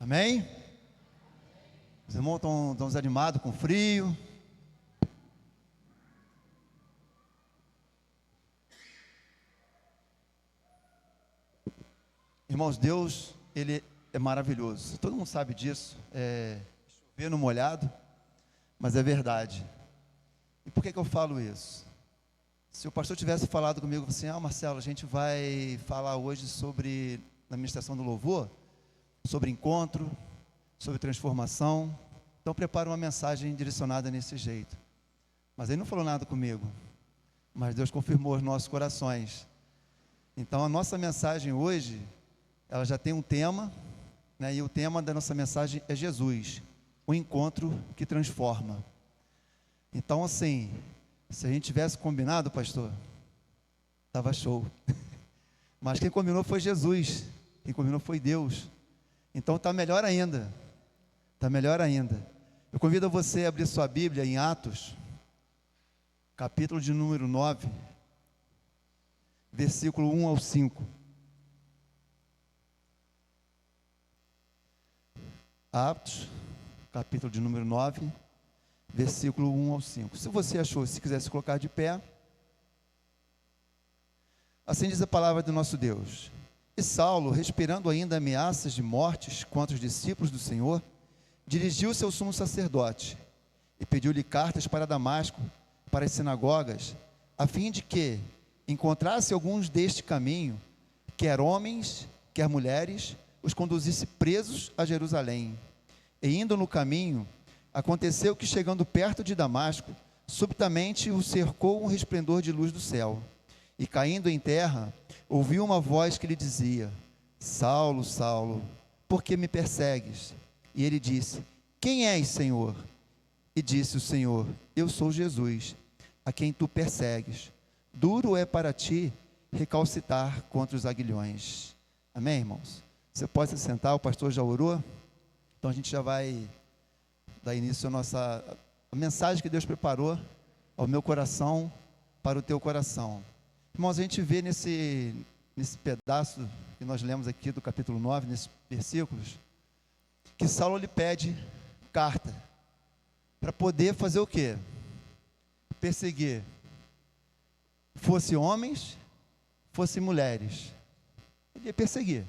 Amém? Os irmãos estão desanimados com frio. Irmãos, Deus, Ele é maravilhoso. Todo mundo sabe disso. Chover no molhado, mas é verdade. E por que eu falo isso? Se o pastor tivesse falado comigo assim, Marcelo, a gente vai falar hoje sobre, na ministração do louvor, sobre encontro, sobre transformação, então prepara uma mensagem direcionada nesse jeito. Mas ele não falou nada comigo, mas Deus confirmou os nossos corações. Então a nossa mensagem hoje, ela já tem um tema, né, e o tema da nossa mensagem é Jesus, o encontro que transforma. Então assim, se a gente tivesse combinado, pastor, estava show. Mas quem combinou foi Jesus, quem combinou foi Deus. Então está melhor ainda, está melhor ainda. Eu convido você a abrir sua Bíblia em Atos, capítulo de número 9, versículo 1 ao 5. Atos, capítulo de número 9, versículo 1 ao 5. Se você achou, se quiser se colocar de pé. Assim diz a palavra do nosso Deus. E Saulo, respirando ainda ameaças de mortes contra os discípulos do Senhor, dirigiu-se ao sumo sacerdote e pediu-lhe cartas para Damasco, para as sinagogas, a fim de que encontrasse alguns deste caminho, quer homens, quer mulheres, os conduzisse presos a Jerusalém. E indo no caminho, aconteceu que, chegando perto de Damasco, subitamente o cercou um resplendor de luz do céu. E caindo em terra, ouviu uma voz que lhe dizia: Saulo, Saulo, por que me persegues? E ele disse: Quem és, Senhor? E disse o Senhor: Eu sou Jesus, a quem tu persegues. Duro é para ti recalcitrar contra os aguilhões. Amém, irmãos? Você pode se sentar, o pastor já orou? Então a gente já vai dar início à mensagem que Deus preparou ao meu coração, para o teu coração. Irmãos, a gente vê nesse pedaço que nós lemos aqui do capítulo 9, nesses versículos, que Saulo lhe pede carta para poder fazer o quê? Perseguir, fosse homens, fosse mulheres. Ele ia perseguir.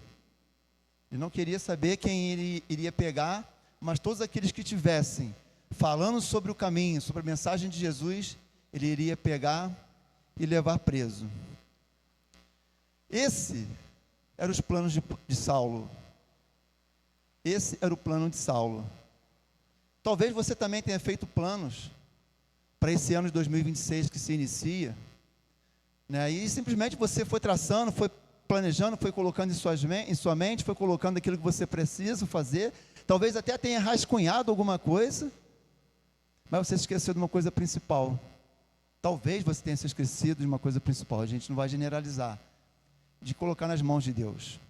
Ele não queria saber quem ele iria pegar, mas todos aqueles que estivessem falando sobre o caminho, sobre a mensagem de Jesus, ele iria pegar e levar preso. Esse eram os planos de Saulo. Esse era o plano de Saulo. Talvez você também tenha feito planos para esse ano de 2026 que se inicia, né? E simplesmente você foi traçando, foi planejando, foi colocando em sua mente, foi colocando aquilo que você precisa fazer. Talvez até tenha rascunhado alguma coisa, mas você se esqueceu de uma coisa principal. Talvez você tenha se esquecido de uma coisa principal. A gente não vai generalizar. De colocar nas mãos de Deus,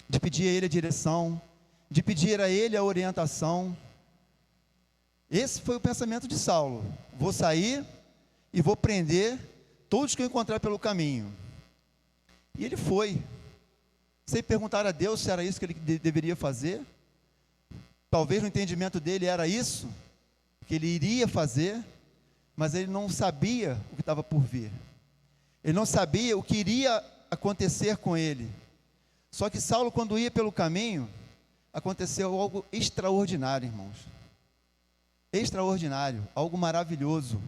de pedir a Ele a direção, de pedir a Ele a orientação. Esse foi o pensamento de Saulo: vou sair e vou prender todos que eu encontrar pelo caminho. E ele foi, sem perguntar a Deus se era isso que ele deveria fazer. Talvez no entendimento dele era isso que ele iria fazer, mas ele não sabia o que estava por vir. Ele não sabia o que iria acontecer com ele. Só que Saulo, quando ia pelo caminho, aconteceu algo extraordinário, irmãos. Extraordinário, algo maravilhoso,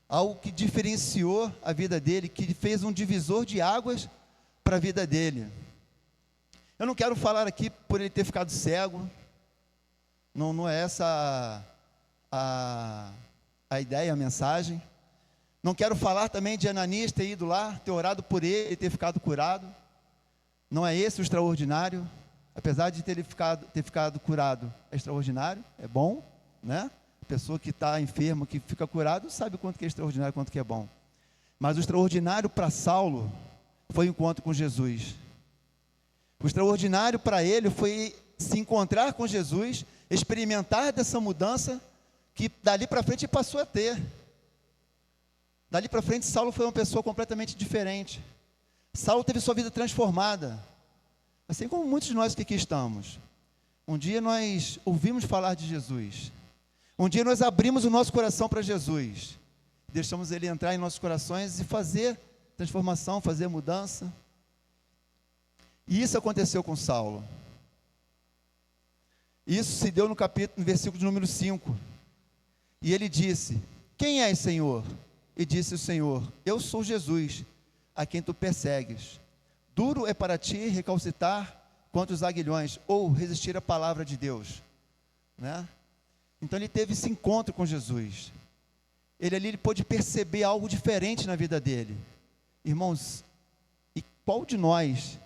algo que diferenciou a vida dele, que fez um divisor de águas para a vida dele. Eu não quero falar aqui por ele ter ficado cego, não é essa a ideia, a mensagem. Não quero falar também de Ananias ter ido lá, ter orado por ele e ter ficado curado. Não é esse o extraordinário. Apesar de ter ficado curado, é extraordinário, é bom, né? A pessoa que está enferma, que fica curado, sabe quanto que é extraordinário, quanto que é bom. Mas o extraordinário para Saulo foi o encontro com Jesus. O extraordinário para ele foi se encontrar com Jesus, experimentar dessa mudança que dali para frente passou a ter. Dali para frente, Saulo foi uma pessoa completamente diferente. Saulo teve sua vida transformada, assim como muitos de nós que aqui estamos. Um dia nós ouvimos falar de Jesus. Um dia nós abrimos o nosso coração para Jesus. Deixamos Ele entrar em nossos corações e fazer transformação, fazer mudança. E isso aconteceu com Saulo. Isso se deu no versículo de número 5. E ele disse: quem és, Senhor? E disse o Senhor: eu sou Jesus, a quem tu persegues. Duro é para ti recalcitrar contra os aguilhões, ou resistir à palavra de Deus, né? Então ele teve esse encontro com Jesus. Ele pôde perceber algo diferente na vida dele. Irmãos, e qual de nós,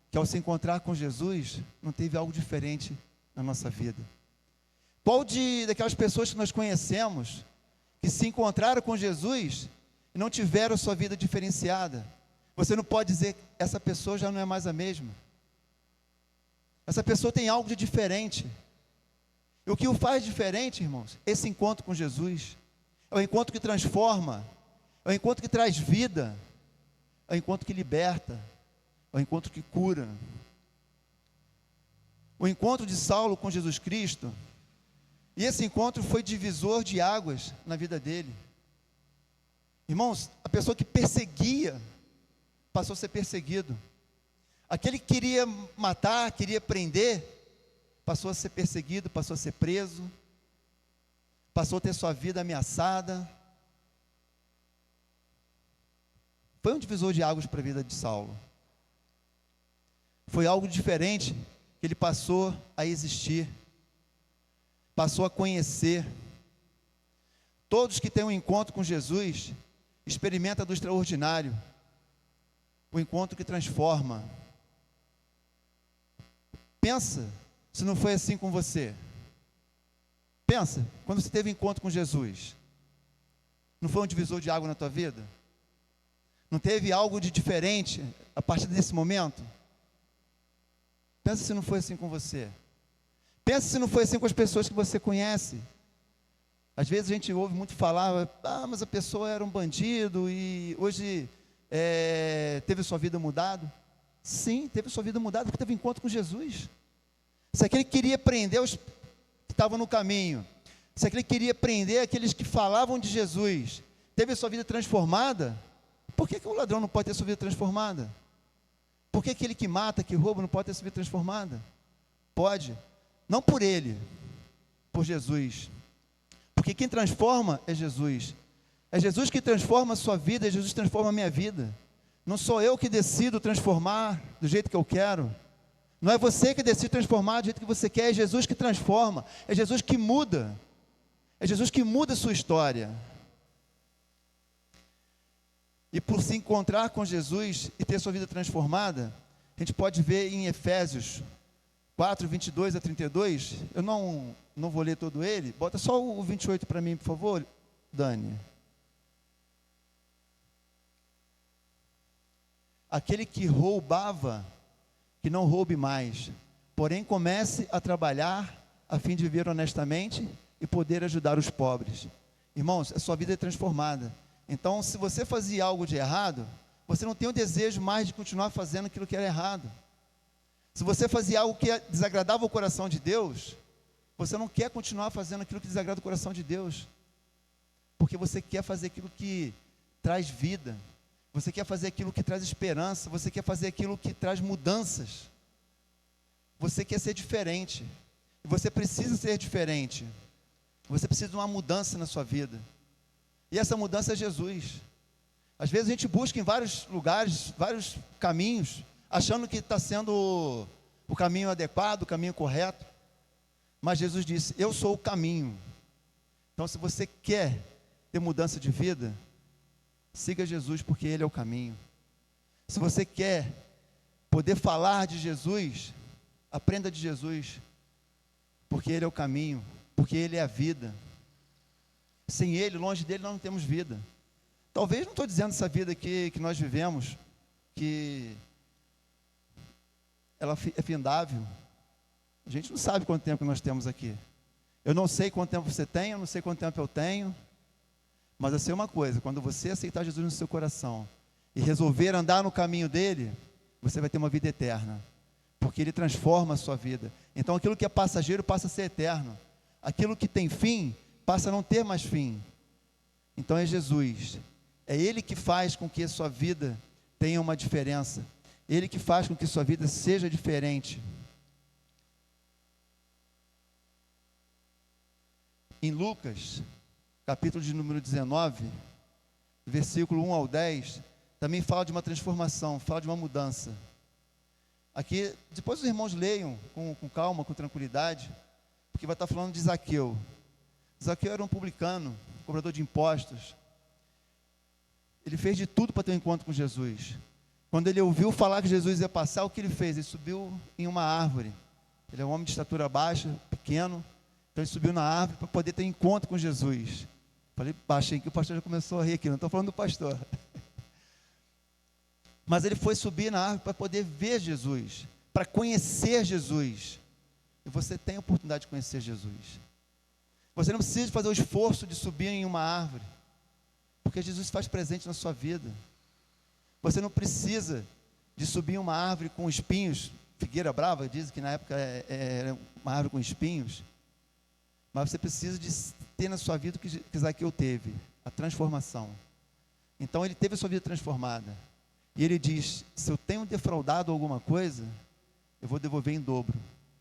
que ao se encontrar com Jesus, não teve algo diferente na nossa vida? Qual daquelas pessoas que nós conhecemos, que se encontraram com Jesus e não tiveram sua vida diferenciada? Você não pode dizer, essa pessoa já não é mais a mesma. Essa pessoa tem algo de diferente. E o que o faz diferente, irmãos? Esse encontro com Jesus. É o encontro que transforma, é o encontro que traz vida, é o encontro que liberta, é o encontro que cura. O encontro de Saulo com Jesus Cristo, e esse encontro foi divisor de águas na vida dele. Irmãos, a pessoa que perseguia, passou a ser perseguido. Aquele que queria matar, queria prender, passou a ser perseguido, passou a ser preso, passou a ter sua vida ameaçada. Foi um divisor de águas para a vida de Saulo. Foi algo diferente que ele passou a existir, passou a conhecer. Todos que têm um encontro com Jesus, experimentam do extraordinário, o encontro que transforma. Pensa, se não foi assim com você. Pensa, quando você teve encontro com Jesus, não foi um divisor de água na tua vida? Não teve algo de diferente a partir desse momento? Pensa se não foi assim com você. Pensa se não foi assim com as pessoas que você conhece. Às vezes a gente ouve muito falar, mas a pessoa era um bandido e hoje teve sua vida mudada. Sim, teve sua vida mudada porque teve encontro com Jesus. Se aquele que queria prender os que estavam no caminho, se aquele que queria prender aqueles que falavam de Jesus, teve sua vida transformada, por que o ladrão não pode ter sua vida transformada? Por que aquele que mata, que rouba, não pode ter sua vida transformada? Pode, não por ele, por Jesus. Porque quem transforma é Jesus. É Jesus que transforma a sua vida, é Jesus que transforma a minha vida. Não sou eu que decido transformar do jeito que eu quero. Não é você que decide transformar do jeito que você quer, é Jesus que transforma. É Jesus que muda. É Jesus que muda a sua história. E por se encontrar com Jesus e ter sua vida transformada, a gente pode ver em Efésios 4, 22 a 32, eu não vou ler todo ele, bota só o 28 para mim, por favor, Dani. Aquele que roubava, que não roube mais, porém comece a trabalhar a fim de viver honestamente e poder ajudar os pobres. Irmãos, a sua vida é transformada. Então, se você fazia algo de errado, você não tem o desejo mais de continuar fazendo aquilo que era errado. Se você fazia algo que desagradava o coração de Deus, você não quer continuar fazendo aquilo que desagrada o coração de Deus, porque você quer fazer aquilo que traz vida, você quer fazer aquilo que traz esperança, você quer fazer aquilo que traz mudanças, você quer ser diferente, e você precisa ser diferente, você precisa de uma mudança na sua vida, e essa mudança é Jesus. Às vezes a gente busca em vários lugares, vários caminhos, achando que está sendo o caminho adequado, o caminho correto, mas Jesus disse, eu sou o caminho. Então se você quer ter mudança de vida, siga Jesus, porque Ele é o caminho. Se você quer poder falar de Jesus, aprenda de Jesus, porque Ele é o caminho, porque Ele é a vida. Sem Ele, longe dEle, nós não temos vida. Talvez, não estou dizendo essa vida aqui que nós vivemos, que ela é findável. A gente não sabe quanto tempo nós temos aqui. Eu não sei quanto tempo você tem, eu não sei quanto tempo eu tenho, mas eu sei uma coisa, quando você aceitar Jesus no seu coração e resolver andar no caminho dele, você vai ter uma vida eterna. porque Ele transforma a sua vida. Então aquilo que é passageiro passa a ser eterno, aquilo que tem fim passa a não ter mais fim. Então é Jesus, é Ele que faz com que a sua vida tenha uma diferença, Ele que faz com que a sua vida seja diferente. Em Lucas, capítulo de número 19, versículo 1 ao 10, também fala de uma transformação, fala de uma mudança. Aqui, depois os irmãos leiam com calma, com tranquilidade, porque vai estar falando de Zaqueu. Zaqueu era um publicano, cobrador de impostos. Ele fez de tudo para ter um encontro com Jesus. Quando ele ouviu falar que Jesus ia passar, o que ele fez? Ele subiu em uma árvore. Ele é um homem de estatura baixa, pequeno, então ele subiu na árvore para poder ter encontro com Jesus. Falei baixinho que o pastor já começou a rir aqui, não estou falando do pastor. Mas ele foi subir na árvore para poder ver Jesus, para conhecer Jesus. E você tem a oportunidade de conhecer Jesus. Você não precisa fazer o esforço de subir em uma árvore, porque Jesus faz presente na sua vida. Você não precisa de subir em uma árvore com espinhos. Figueira brava, dizem que na época era uma árvore com espinhos. Mas você precisa de ter na sua vida o que Zaqueu teve, a transformação. Então ele teve a sua vida transformada. E ele diz: se eu tenho defraudado alguma coisa, eu vou devolver em dobro.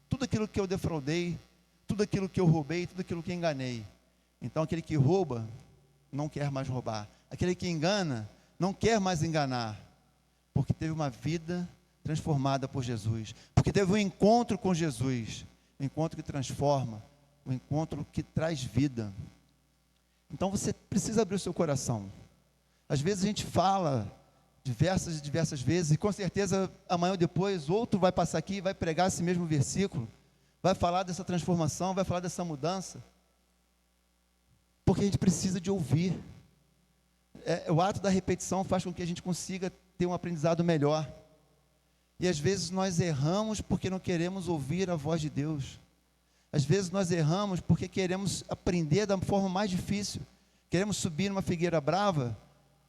Tudo aquilo que eu defraudei, tudo aquilo que eu roubei, tudo aquilo que enganei. Então aquele que rouba, não quer mais roubar. Aquele que engana, não quer mais enganar. Porque teve uma vida transformada por Jesus. Porque teve um encontro com Jesus. Um encontro que transforma. Um encontro que traz vida. Então você precisa abrir o seu coração. Às vezes a gente fala diversas vezes, e com certeza amanhã ou depois outro vai passar aqui e vai pregar esse mesmo versículo, vai falar dessa transformação, vai falar dessa mudança, porque a gente precisa de ouvir. O ato da repetição faz com que a gente consiga ter um aprendizado melhor, e às vezes nós erramos porque não queremos ouvir a voz de Deus. Às vezes nós erramos porque queremos aprender da forma mais difícil, queremos subir numa figueira brava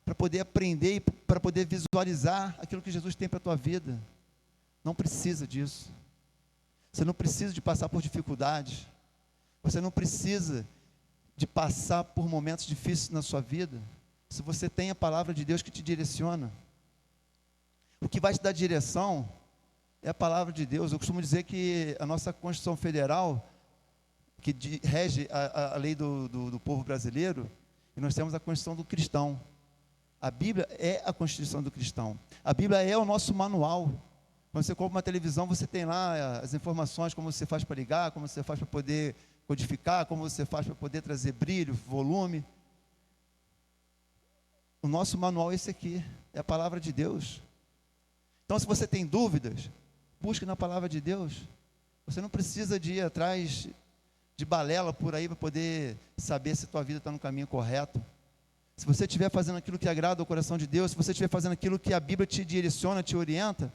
para poder aprender e para poder visualizar aquilo que Jesus tem para a tua vida. Não precisa disso. Você não precisa de passar por dificuldades. Você não precisa de passar por momentos difíceis na sua vida, se você tem a palavra de Deus que te direciona. O que vai te dar direção é a palavra de Deus. Eu costumo dizer que a nossa Constituição Federal, que rege a lei do povo brasileiro, e nós temos a Constituição do cristão. A Bíblia é a Constituição do cristão. A Bíblia é o nosso manual. Quando você compra uma televisão, você tem lá as informações, como você faz para ligar, como você faz para poder codificar, como você faz para poder trazer brilho, volume. O nosso manual é esse aqui, é a palavra de Deus. Então, se você tem dúvidas, busque na palavra de Deus. Você não precisa de ir atrás de balela por aí para poder saber se a tua vida está no caminho correto. Se você estiver fazendo aquilo que agrada ao coração de Deus, se você estiver fazendo aquilo que a Bíblia te direciona, te orienta,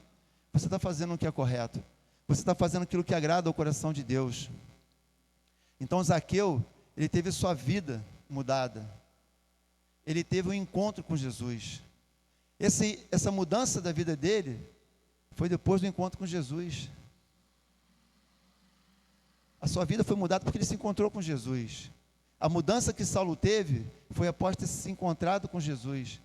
você está fazendo o que é correto. Você está fazendo aquilo que agrada ao coração de Deus. Então Zaqueu, ele teve sua vida mudada. Ele teve um encontro com Jesus. Essa mudança da vida dele foi depois do encontro com Jesus. A sua vida foi mudada porque ele se encontrou com Jesus. A mudança que Saulo teve foi após ter se encontrado com Jesus.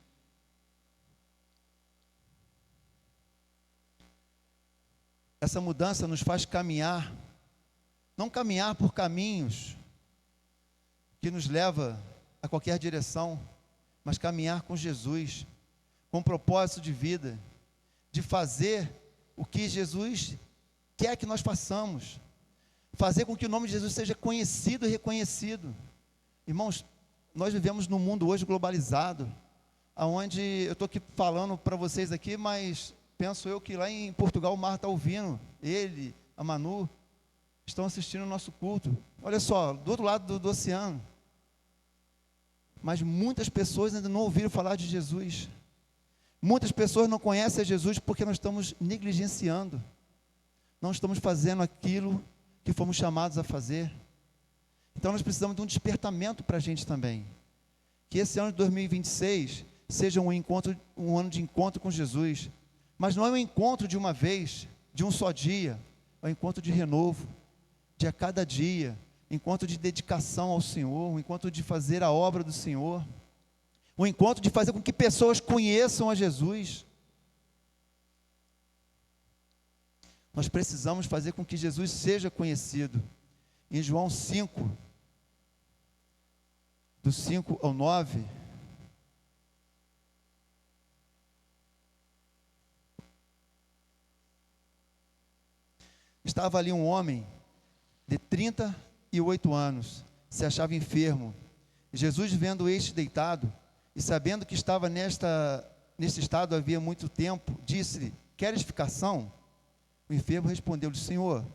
Essa mudança nos faz caminhar, não caminhar por caminhos que nos leva a qualquer direção, mas caminhar com Jesus, com um propósito de vida, de fazer o que Jesus quer que nós façamos, fazer com que o nome de Jesus seja conhecido e reconhecido. Irmãos, nós vivemos num mundo hoje globalizado, onde eu estou aqui falando para vocês aqui, mas penso eu que lá em Portugal o mar está ouvindo, ele, a Manu, estão assistindo o nosso culto. Olha só, do outro lado do oceano. Mas muitas pessoas ainda não ouviram falar de Jesus. Muitas pessoas não conhecem a Jesus porque nós estamos negligenciando. Não estamos fazendo aquilo que fomos chamados a fazer. Então nós precisamos de um despertamento para a gente também. Que esse ano de 2026 seja um ano de encontro com Jesus. Mas não é um encontro de uma vez, de um só dia, é um encontro de renovo, de a cada dia, encontro de dedicação ao Senhor, um encontro de fazer a obra do Senhor, um encontro de fazer com que pessoas conheçam a Jesus. Nós precisamos fazer com que Jesus seja conhecido. Em João 5, do 5 ao 9, estava ali um homem de 38 anos, se achava enfermo. Jesus, vendo este deitado, e sabendo que estava neste estado havia muito tempo, disse-lhe: queres ficação? O enfermo respondeu-lhe: Senhor,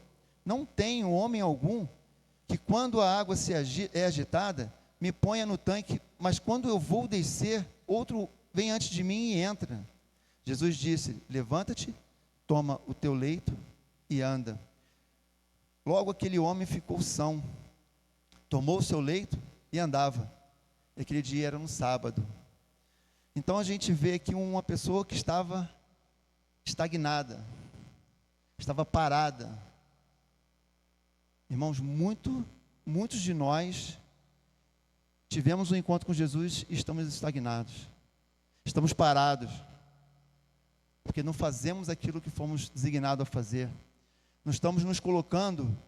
não tenho homem algum que quando a água é agitada, me ponha no tanque, mas quando eu vou descer, outro vem antes de mim e entra. Jesus disse: levanta-te, toma o teu leito e anda. Logo aquele homem ficou são, tomou o seu leito e andava. Aquele dia era um sábado. Então a gente vê aqui uma pessoa que estava estagnada, estava parada. Irmãos, muitos de nós tivemos um encontro com Jesus e estamos estagnados, estamos parados, porque não fazemos aquilo que fomos designados a fazer, não estamos nos colocando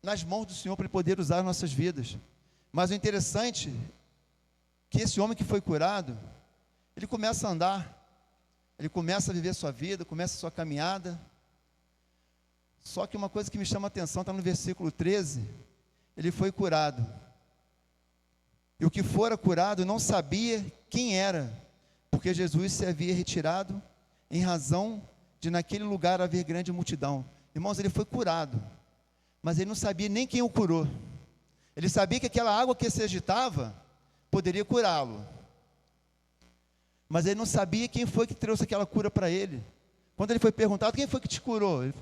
nas mãos do Senhor para Ele poder usar as nossas vidas. Mas o interessante é que esse homem que foi curado, ele começa a andar, ele começa a viver sua vida, começa a sua caminhada. Só que uma coisa que me chama a atenção está no versículo 13, ele foi curado. E o que fora curado não sabia quem era, porque Jesus se havia retirado em razão de naquele lugar haver grande multidão. Irmãos, ele foi curado, mas ele não sabia nem quem o curou. Ele sabia que aquela água que se agitava poderia curá-lo, mas ele não sabia quem foi que trouxe aquela cura para ele. Quando ele foi perguntado: quem foi que te curou? Ele: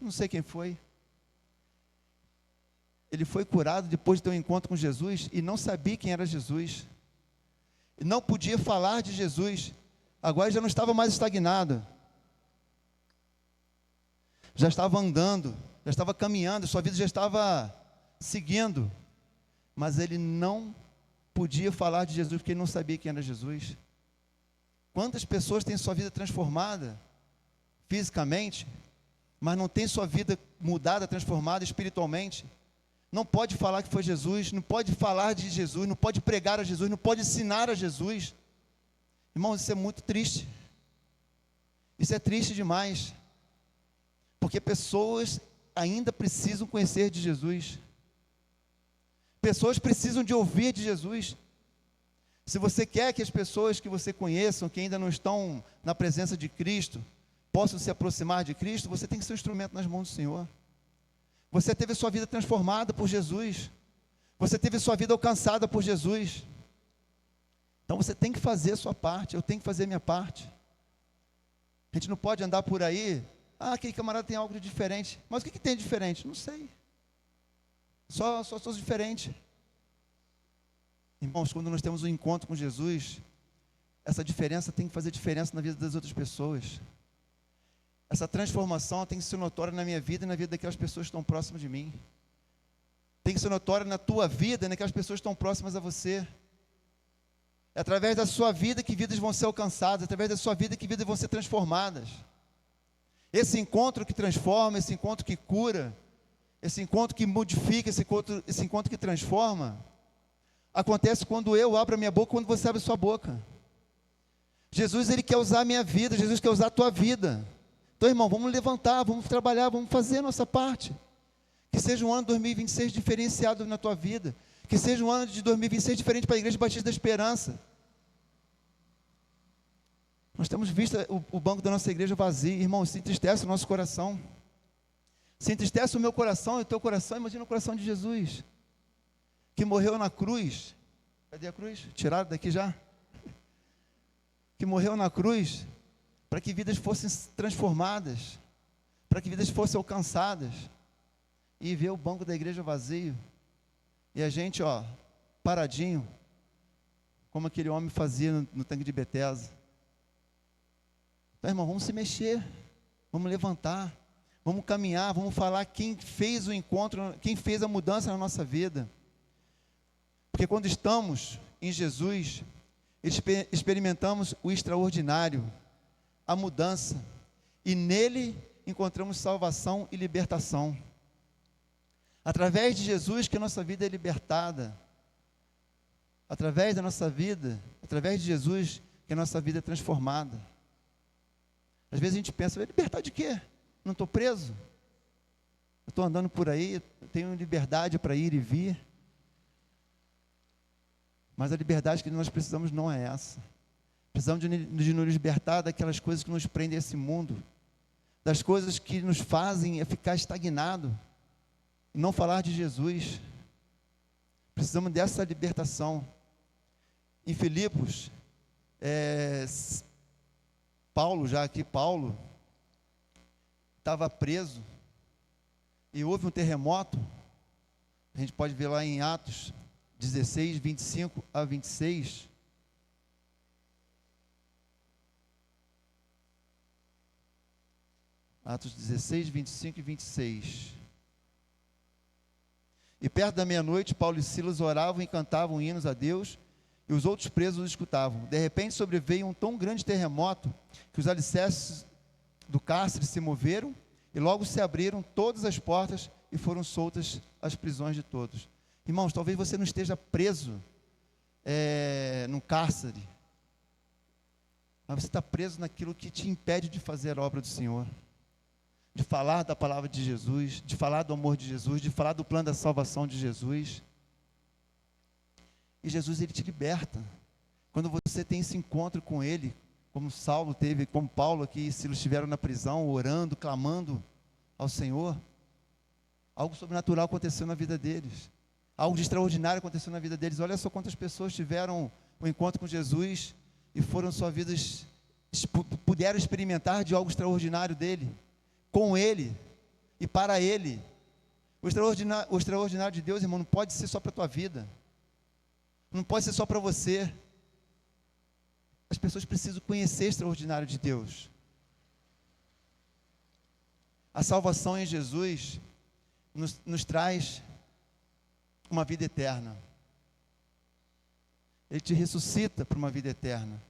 não sei quem foi. Ele foi curado depois de ter um encontro com Jesus e não sabia quem era Jesus, e não podia falar de Jesus. Agora já não estava mais estagnado, já estava andando, já estava caminhando, sua vida já estava seguindo, mas ele não podia falar de Jesus porque ele não sabia quem era Jesus. Quantas pessoas têm sua vida transformada fisicamente, mas não tem sua vida mudada, transformada espiritualmente? Não pode falar que foi Jesus, não pode falar de Jesus, não pode pregar a Jesus, não pode ensinar a Jesus. Irmãos, isso é muito triste. Isso é triste demais, porque pessoas ainda precisam conhecer de Jesus. Pessoas precisam de ouvir de Jesus. Se você quer que as pessoas que você conheçam, que ainda não estão na presença de Cristo, possam se aproximar de Cristo, você tem que ser um instrumento nas mãos do Senhor. Você teve sua vida transformada por Jesus, você teve sua vida alcançada por Jesus, então você tem que fazer a sua parte, eu tenho que fazer a minha parte. A gente não pode andar por aí: aquele camarada tem algo de diferente. Mas o que tem de diferente? Não sei, só sou diferente. Irmãos, quando nós temos um encontro com Jesus, essa diferença tem que fazer diferença na vida das outras pessoas. Essa transformação tem que ser notória na minha vida e na vida daquelas pessoas que estão próximas de mim. Tem que ser notória na tua vida e naquelas pessoas que estão próximas a você. É através da sua vida que vidas vão ser alcançadas, é através da sua vida que vidas vão ser transformadas. Esse encontro que transforma, esse encontro que cura, esse encontro que modifica, esse encontro que transforma, acontece quando eu abro a minha boca, quando você abre a sua boca. Jesus, Ele quer usar a minha vida, Jesus quer usar a tua vida. Então, irmão, vamos levantar, vamos trabalhar, vamos fazer a nossa parte. Que seja um ano de 2026 diferenciado na tua vida. Que seja um ano de 2026 diferente para a Igreja Batista da Esperança. Nós temos visto o banco da nossa igreja vazio. Irmão, se entristece o nosso coração. Se entristece o meu coração e o teu coração. Imagina o coração de Jesus, que morreu na cruz. Cadê a cruz? Tiraram daqui já? Que morreu na cruz para que vidas fossem transformadas, para que vidas fossem alcançadas. E ver o banco da igreja vazio, e a gente, paradinho, como aquele homem fazia no tanque de Betesda. Então, irmão, vamos se mexer, vamos levantar, vamos caminhar, vamos falar quem fez o encontro, quem fez a mudança na nossa vida. Porque quando estamos em Jesus, experimentamos o extraordinário, a mudança, e nele encontramos salvação e libertação. Através de Jesus que a nossa vida é libertada. Através da nossa vida, através de Jesus que a nossa vida é transformada. Às vezes a gente pensa, libertar de quê? Não estou preso? Eu estou andando por aí, tenho liberdade para ir e vir. Mas a liberdade que nós precisamos não é essa. Precisamos de nos libertar daquelas coisas que nos prendem a esse mundo, das coisas que nos fazem ficar estagnado, e não falar de Jesus. Precisamos dessa libertação. Em Filipos, Paulo estava preso, e houve um terremoto. A gente pode ver lá em Atos 16, 25 a 26. Atos 16, 25 e 26. E perto da meia-noite, Paulo e Silas oravam e cantavam hinos a Deus, e os outros presos os escutavam. De repente sobreveio um tão grande terremoto, que os alicerces do cárcere se moveram, e logo se abriram todas as portas, e foram soltas as prisões de todos. Irmãos, talvez você não esteja preso num cárcere, mas você está preso naquilo que te impede de fazer a obra do Senhor, de falar da palavra de Jesus, de falar do amor de Jesus, de falar do plano da salvação de Jesus. E Jesus, Ele te liberta. Quando você tem esse encontro com Ele, como Saulo teve, como Paulo aqui e Silas estiveram na prisão, orando, clamando ao Senhor, algo sobrenatural aconteceu na vida deles. Algo de extraordinário aconteceu na vida deles. Olha só quantas pessoas tiveram um encontro com Jesus e foram suas vidas, puderam experimentar de algo extraordinário dele, com Ele e para Ele. O extraordinário de Deus, irmão, não pode ser só para a tua vida, não pode ser só para você. As pessoas precisam conhecer o extraordinário de Deus. A salvação em Jesus nos traz uma vida eterna. Ele te ressuscita para uma vida eterna.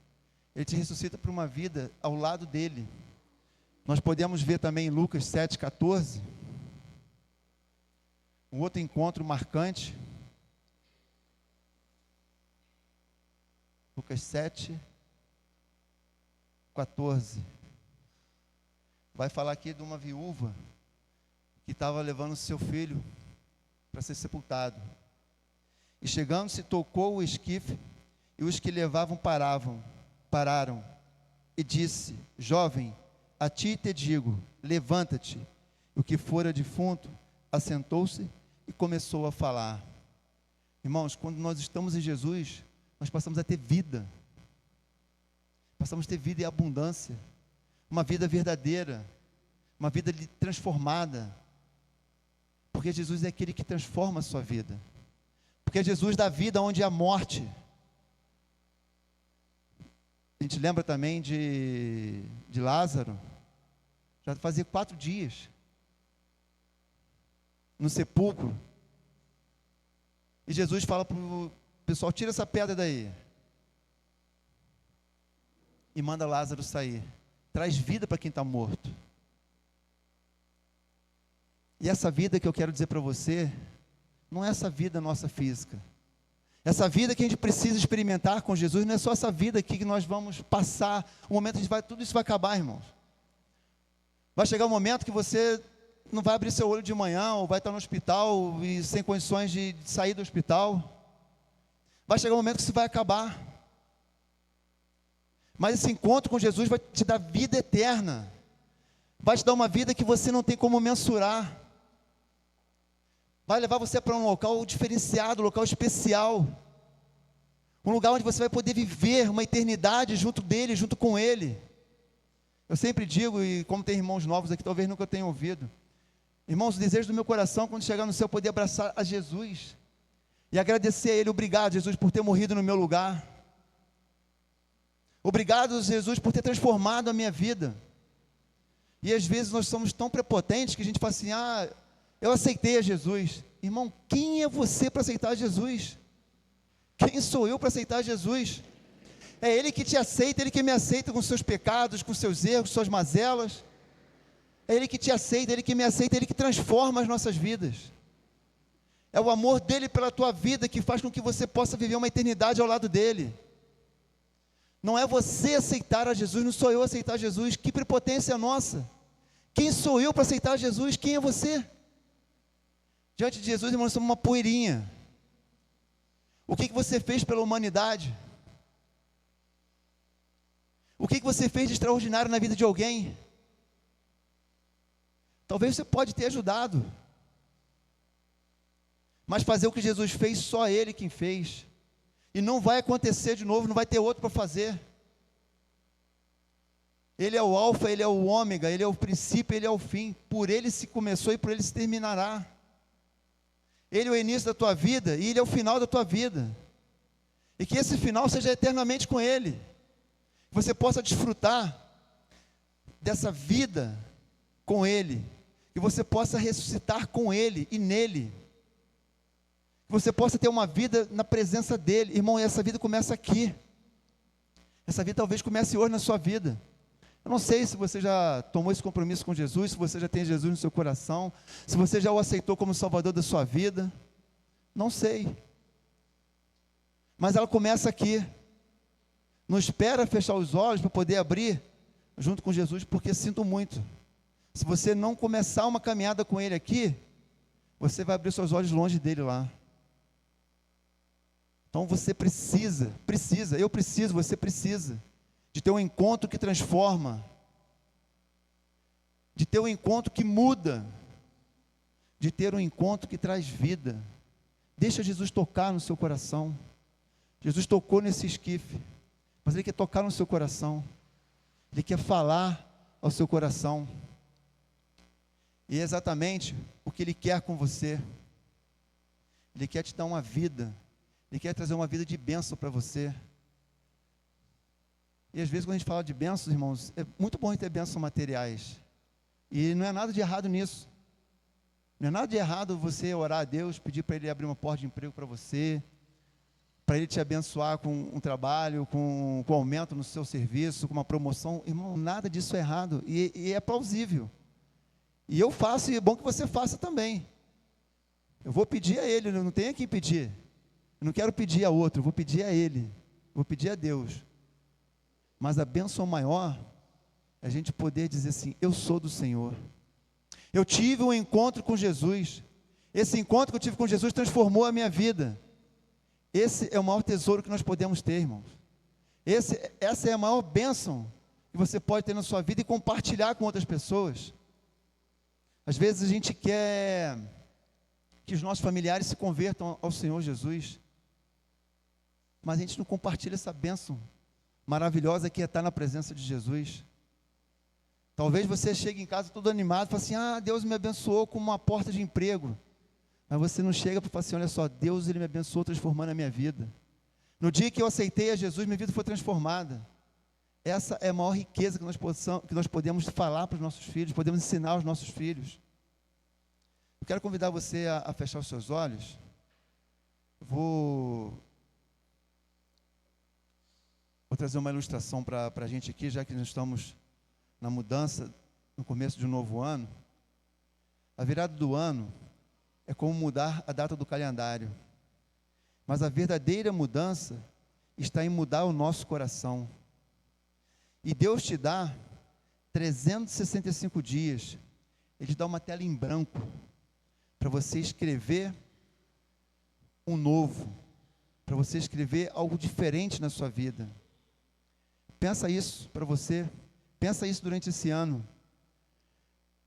Ele te ressuscita para uma vida ao lado dele. Nós podemos ver também em Lucas 7,14, um outro encontro marcante. Lucas 7,14. Vai falar aqui de uma viúva que estava levando seu filho para ser sepultado. E chegando-se, tocou o esquife, e os que levavam pararam, e disse: jovem, a ti te digo, levanta-te. O que fora defunto assentou-se e começou a falar. Irmãos, quando nós estamos em Jesus, nós passamos a ter vida. Passamos a ter vida em abundância. Uma vida verdadeira, uma vida transformada. Porque Jesus é aquele que transforma a sua vida. Porque Jesus dá vida onde há morte. A gente lembra também de Lázaro. Já fazia 4 dias no sepulcro. E Jesus fala para o pessoal: tira essa pedra daí. E manda Lázaro sair. Traz vida para quem está morto. E essa vida que eu quero dizer para você, não é essa vida nossa física. Essa vida que a gente precisa experimentar com Jesus, não é só essa vida aqui que nós vamos passar. O momento a gente vai, tudo isso vai acabar, irmãos. Vai chegar um momento que você não vai abrir seu olho de manhã, ou vai estar no hospital e sem condições de sair do hospital. Vai chegar um momento que isso vai acabar. Mas esse encontro com Jesus vai te dar vida eterna. Vai te dar uma vida que você não tem como mensurar. Vai levar você para um local diferenciado, um local especial. Um lugar onde você vai poder viver uma eternidade junto dele, junto com ele. Eu sempre digo, e como tem irmãos novos aqui, talvez nunca tenham ouvido. Irmãos, o desejo do meu coração, quando chegar no céu, é poder abraçar a Jesus. E agradecer a Ele. Obrigado, Jesus, por ter morrido no meu lugar. Obrigado, Jesus, por ter transformado a minha vida. E às vezes nós somos tão prepotentes que a gente fala assim: eu aceitei a Jesus. Irmão, quem é você para aceitar Jesus? Quem sou eu para aceitar Jesus? É Ele que te aceita, Ele que me aceita com seus pecados, com seus erros, suas mazelas. É Ele que te aceita, Ele que me aceita, Ele que transforma as nossas vidas. É o amor dEle pela tua vida que faz com que você possa viver uma eternidade ao lado dEle. Não é você aceitar a Jesus, não sou eu aceitar Jesus. Que prepotência nossa. Quem sou eu para aceitar Jesus? Quem é você? Diante de Jesus, irmão, nós somos uma poeirinha. O que você fez pela humanidade? O que você fez de extraordinário na vida de alguém? Talvez você pode ter ajudado, mas fazer o que Jesus fez, só Ele quem fez. E não vai acontecer de novo, não vai ter outro para fazer. Ele é o alfa, Ele é o ômega, Ele é o princípio, Ele é o fim. Por Ele se começou e por Ele se terminará. Ele é o início da tua vida e Ele é o final da tua vida. E que esse final seja eternamente com Ele. Que você possa desfrutar dessa vida com Ele. Que você possa ressuscitar com Ele e nele. Que você possa ter uma vida na presença dEle. Irmão, essa vida começa aqui. Essa vida talvez comece hoje na sua vida. Eu não sei se você já tomou esse compromisso com Jesus, se você já tem Jesus no seu coração, se você já o aceitou como Salvador da sua vida. Não sei. Mas ela começa aqui. Não espera fechar os olhos para poder abrir junto com Jesus, porque sinto muito. Se você não começar uma caminhada com Ele aqui, você vai abrir seus olhos longe dEle lá. Então você você precisa de ter um encontro que transforma, de ter um encontro que muda, de ter um encontro que traz vida. Deixa Jesus tocar no seu coração. Jesus tocou nesse esquife, mas Ele quer tocar no seu coração. Ele quer falar ao seu coração. E é exatamente o que Ele quer com você. Ele quer te dar uma vida. Ele quer trazer uma vida de bênção para você. E às vezes quando a gente fala de bênçãos, irmãos, é muito bom ter bênçãos materiais. E não é nada de errado nisso. Não é nada de errado você orar a Deus, pedir para Ele abrir uma porta de emprego para você, para Ele te abençoar com um trabalho, com aumento no seu serviço, com uma promoção. Irmão, nada disso é errado. E é plausível. E eu faço, e é bom que você faça também. Eu vou pedir a Ele, eu não tenho a quem pedir. Eu não quero pedir a outro, eu vou pedir a Ele. Vou pedir a Deus. Mas a bênção maior é a gente poder dizer assim: eu sou do Senhor. Eu tive um encontro com Jesus. Esse encontro que eu tive com Jesus transformou a minha vida. Esse é o maior tesouro que nós podemos ter, irmãos. Essa é a maior bênção que você pode ter na sua vida e compartilhar com outras pessoas. Às vezes a gente quer que os nossos familiares se convertam ao Senhor Jesus, mas a gente não compartilha essa bênção maravilhosa que é estar na presença de Jesus. Talvez você chegue em casa todo animado e fale assim: Deus me abençoou com uma porta de emprego. Mas você não chega para falar assim: olha só, Deus Ele me abençoou transformando a minha vida. No dia que eu aceitei a Jesus, minha vida foi transformada. Essa é a maior riqueza que nós podemos falar para os nossos filhos, podemos ensinar aos nossos filhos. Eu quero convidar você a fechar os seus olhos. Vou trazer uma ilustração para a gente aqui, já que nós estamos na mudança, no começo de um novo ano. A virada do ano é como mudar a data do calendário. Mas a verdadeira mudança está em mudar o nosso coração. E Deus te dá 365 dias. Ele te dá uma tela em branco para você escrever um novo, para você escrever algo diferente na sua vida. Pensa isso para você, pensa isso durante esse ano.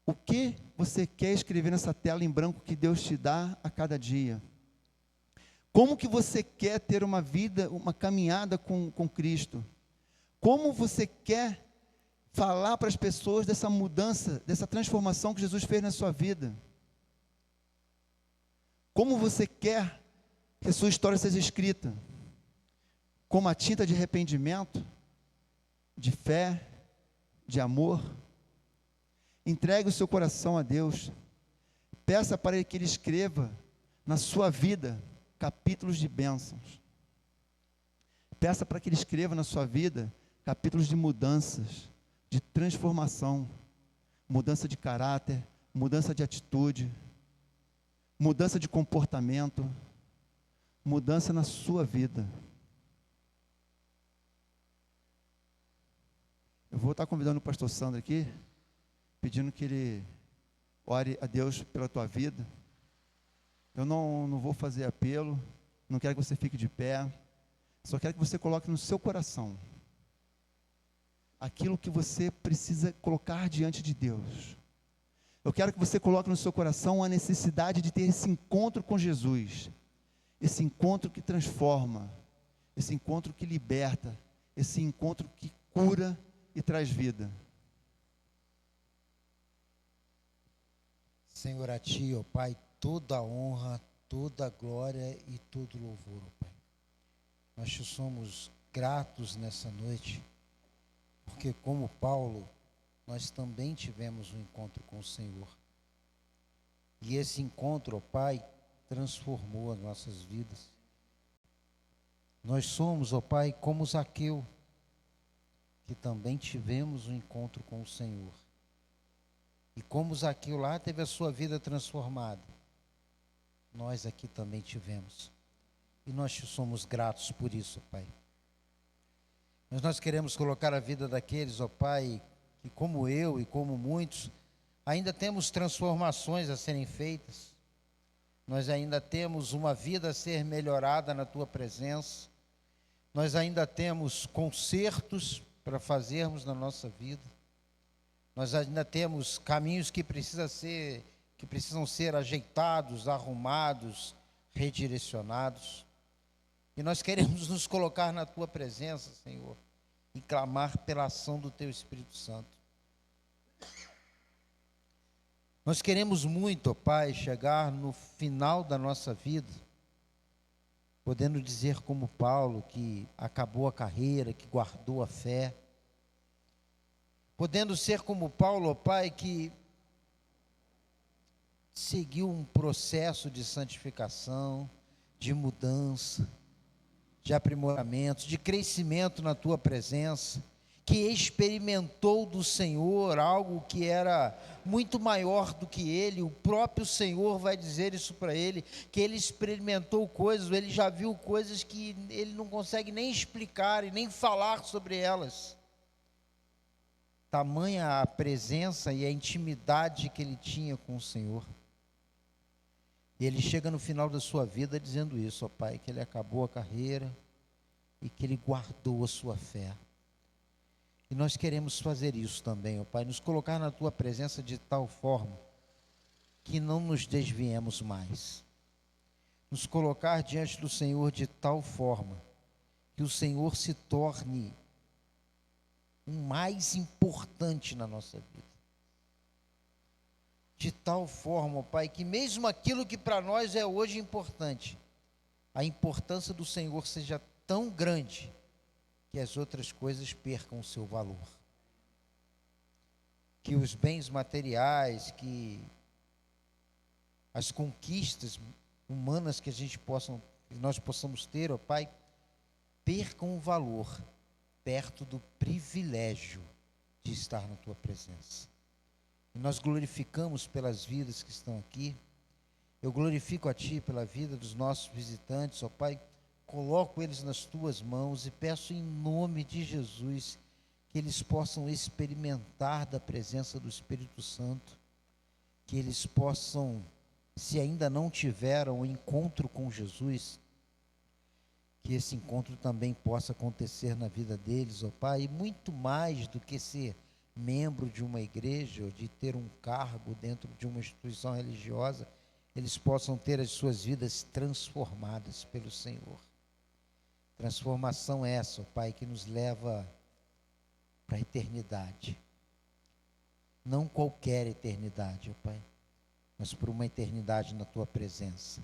O que você quer escrever nessa tela em branco que Deus te dá a cada dia? Como que você quer ter uma vida, uma caminhada com Cristo? Como você quer falar para as pessoas dessa mudança, dessa transformação que Jesus fez na sua vida? Como você quer que a sua história seja escrita? Com uma tinta de arrependimento? de fé, de amor. Entregue o seu coração a Deus. Peça para que Ele escreva na sua vida capítulos de bênçãos. Peça para que Ele escreva na sua vida capítulos de mudanças, de transformação, mudança de caráter, mudança de atitude, mudança de comportamento, mudança na sua vida. Eu vou estar convidando o pastor Sandro aqui, pedindo que ele ore a Deus pela tua vida. Eu não vou fazer apelo, não quero que você fique de pé, só quero que você coloque no seu coração aquilo que você precisa colocar diante de Deus. Eu quero que você coloque no seu coração a necessidade de ter esse encontro com Jesus, esse encontro que transforma, esse encontro que liberta, esse encontro que cura e traz vida. Senhor, a Ti, ó Pai, toda a honra, toda a glória e todo o louvor, ó Pai. Nós te somos gratos nessa noite, porque como Paulo, nós também tivemos um encontro com o Senhor. E esse encontro, ó Pai, transformou as nossas vidas. Nós somos, ó Pai, como Zaqueu, que também tivemos um encontro com o Senhor. E como Zaqueu lá teve a sua vida transformada, nós aqui também tivemos. E nós te somos gratos por isso, Pai. Mas nós queremos colocar a vida daqueles, ó Pai, que como eu e como muitos, ainda temos transformações a serem feitas. Nós ainda temos uma vida a ser melhorada na Tua presença. Nós ainda temos consertos para fazermos na nossa vida. Nós ainda temos caminhos que precisam ser ajeitados, arrumados, redirecionados. E nós queremos nos colocar na Tua presença, Senhor, e clamar pela ação do Teu Espírito Santo. Nós queremos muito, ó Pai, chegar no final da nossa vida, podendo dizer como Paulo, que acabou a carreira, que guardou a fé. Podendo ser como Paulo, ó Pai, que seguiu um processo de santificação, de mudança, de aprimoramento, de crescimento na Tua presença, que experimentou do Senhor algo que era muito maior do que ele. O próprio Senhor vai dizer isso para ele, que ele experimentou coisas, ele já viu coisas que ele não consegue nem explicar e nem falar sobre elas. Tamanha a presença e a intimidade que ele tinha com o Senhor. E ele chega no final da sua vida dizendo isso, ó Pai, que ele acabou a carreira e que ele guardou a sua fé. E nós queremos fazer isso também, ó Pai, nos colocar na Tua presença de tal forma que não nos desviemos mais. Nos colocar diante do Senhor de tal forma que o Senhor se torne o mais importante na nossa vida. De tal forma, ó Pai, que mesmo aquilo que para nós é hoje importante, a importância do Senhor seja tão grande que as outras coisas percam o seu valor. Que os bens materiais, que as conquistas humanas que nós possamos ter, ó Pai, percam o valor perto do privilégio de estar na Tua presença. E nós glorificamos pelas vidas que estão aqui. Eu glorifico a Ti pela vida dos nossos visitantes, ó Pai. Coloco eles nas Tuas mãos e peço em nome de Jesus que eles possam experimentar da presença do Espírito Santo, que eles possam, se ainda não tiveram o encontro com Jesus, que esse encontro também possa acontecer na vida deles, ó Pai, e muito mais do que ser membro de uma igreja, ou de ter um cargo dentro de uma instituição religiosa, eles possam ter as suas vidas transformadas pelo Senhor. Transformação essa, ó Pai, que nos leva para a eternidade. Não qualquer eternidade, ó Pai, mas por uma eternidade na Tua presença.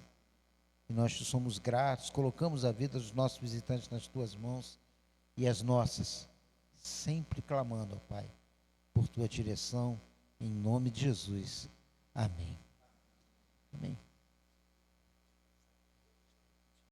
E nós te somos gratos, colocamos a vida dos nossos visitantes nas Tuas mãos e as nossas sempre clamando, ó Pai, por tua direção, em nome de Jesus. Amém.